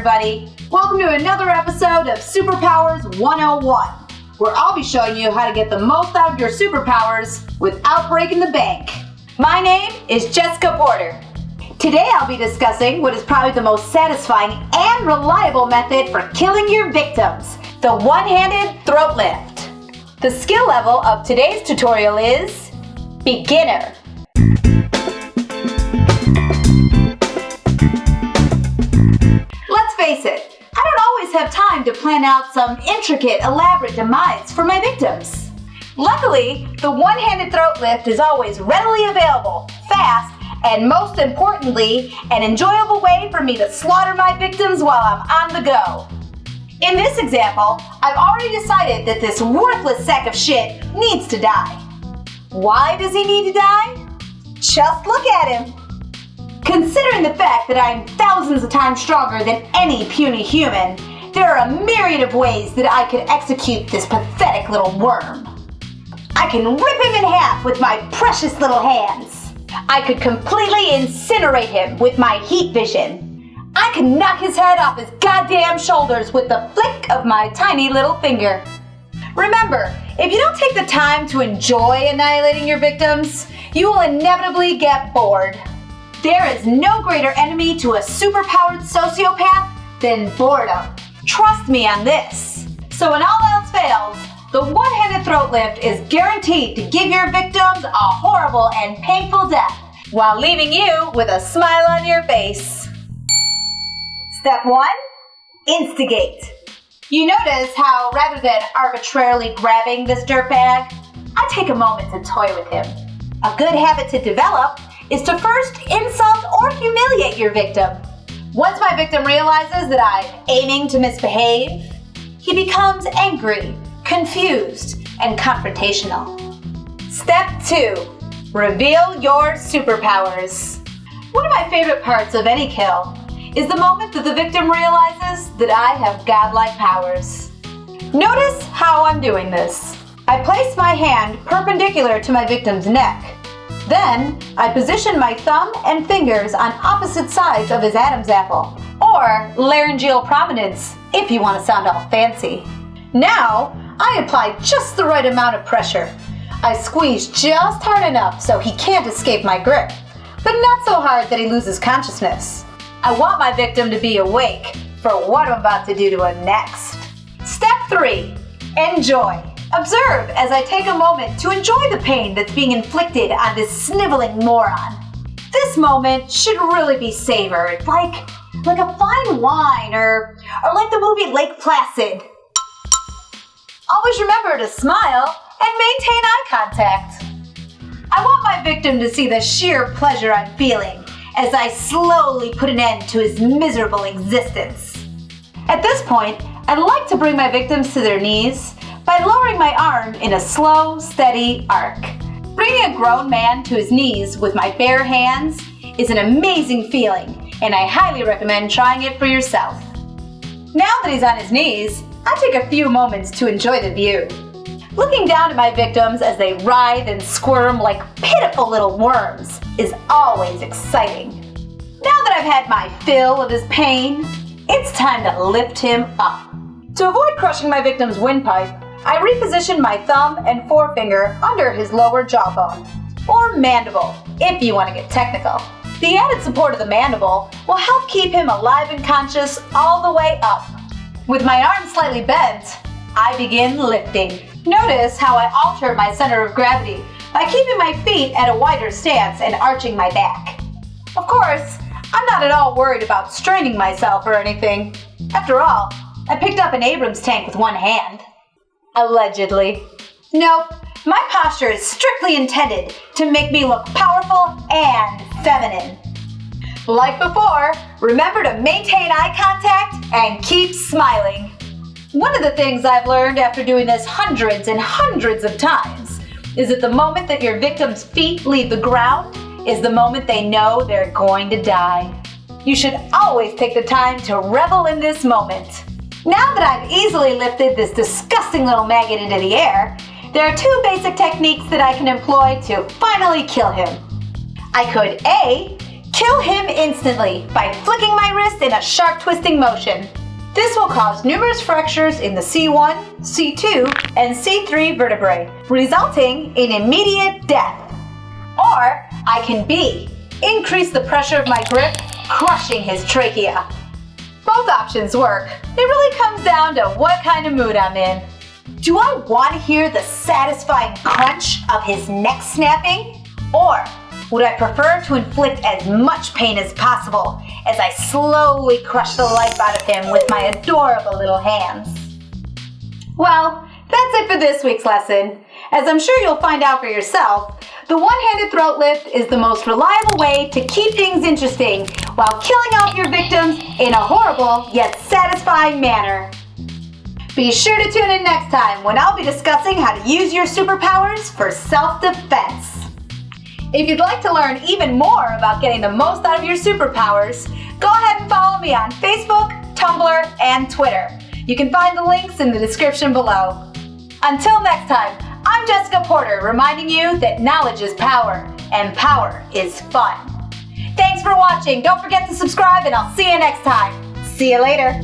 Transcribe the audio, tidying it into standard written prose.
everybody. Welcome to another episode of Superpowers 101, where I'll be showing you how to get the most out of your superpowers without breaking the bank. My name is Jessica Porter. Today I'll be discussing what is probably the most satisfying and reliable method for killing your victims, the one-handed throat lift. The skill level of today's tutorial is Beginner. Let's face it, I don't always have time to plan out some intricate, elaborate demise for my victims. Luckily, the one-handed throat lift is always readily available, fast, and most importantly, an enjoyable way for me to slaughter my victims while I'm on the go. In this example, I've already decided that this worthless sack of shit needs to die. Why does he need to die? Just look at him. Considering the fact that I am thousands of times stronger than any puny human, there are a myriad of ways that I could execute this pathetic little worm. I can rip him in half with my precious little hands. I could completely incinerate him with my heat vision. I could knock his head off his goddamn shoulders with the flick of my tiny little finger. Remember, if you don't take the time to enjoy annihilating your victims, you will inevitably get bored. There is no greater enemy to a superpowered sociopath than boredom. Trust me on this. So when all else fails, the one-handed throat lift is guaranteed to give your victims a horrible and painful death while leaving you with a smile on your face. Step 1. Instigate. You notice how rather than arbitrarily grabbing this dirtbag, I take a moment to toy with him. A good habit to develop is to first insult or humiliate your victim. Once my victim realizes that I'm aiming to misbehave, he becomes angry, confused, and confrontational. Step 2. Reveal your superpowers. One of my favorite parts of any kill is the moment that the victim realizes that I have godlike powers. Notice how I'm doing this. I place my hand perpendicular to my victim's neck. Then, I position my thumb and fingers on opposite sides of his Adam's apple, or laryngeal prominence, if you want to sound all fancy. Now, I apply just the right amount of pressure. I squeeze just hard enough so he can't escape my grip, but not so hard that he loses consciousness. I want my victim to be awake for what I'm about to do to him next. Step 3. Enjoy. Observe as I take a moment to enjoy the pain that's being inflicted on this sniveling moron. This moment should really be savored, like a fine wine or like the movie Lake Placid. Always remember to smile and maintain eye contact. I want my victim to see the sheer pleasure I'm feeling as I slowly put an end to his miserable existence. At this point, I'd like to bring my victims to their knees by lowering my arm in a slow, steady arc. Bringing a grown man to his knees with my bare hands is an amazing feeling, and I highly recommend trying it for yourself. Now that he's on his knees, I take a few moments to enjoy the view. Looking down at my victims as they writhe and squirm like pitiful little worms is always exciting. Now that I've had my fill of his pain, it's time to lift him up. To avoid crushing my victim's windpipe, I reposition my thumb and forefinger under his lower jawbone, or mandible, if you want to get technical. The added support of the mandible will help keep him alive and conscious all the way up. With my arm slightly bent, I begin lifting. Notice how I alter my center of gravity by keeping my feet at a wider stance and arching my back. Of course, I'm not at all worried about straining myself or anything. After all, I picked up an Abrams tank with one hand. Allegedly. Nope, my posture is strictly intended to make me look powerful and feminine. Like before, remember to maintain eye contact and keep smiling. One of the things I've learned after doing this hundreds and hundreds of times is that the moment that your victim's feet leave the ground is the moment they know they're going to die. You should always take the time to revel in this moment. Now that I've easily lifted this disgusting little maggot into the air, there are two basic techniques that I can employ to finally kill him. I could A, kill kill him instantly by flicking my wrist in a sharp twisting motion. This will cause numerous fractures in the C1, C2, and C3 vertebrae, resulting in immediate death. Or I can B, increase the pressure of my grip, crushing his trachea. Both options work. It really comes down to what kind of mood I'm in. Do I want to hear the satisfying crunch of his neck snapping? Or would I prefer to inflict as much pain as possible as I slowly crush the life out of him with my adorable little hands? Well, that's it for this week's lesson. As I'm sure you'll find out for yourself, the one-handed throat lift is the most reliable way to keep things interesting while killing off your victims in a horrible yet satisfying manner. Be sure to tune in next time when I'll be discussing how to use your superpowers for self-defense. If you'd like to learn even more about getting the most out of your superpowers, go ahead and follow me on Facebook, Tumblr, and Twitter. You can find the links in the description below. Until next time, I'm Jessica Porter, reminding you that knowledge is power, and power is fun. Thanks for watching. Don't forget to subscribe, and I'll see you next time. See you later.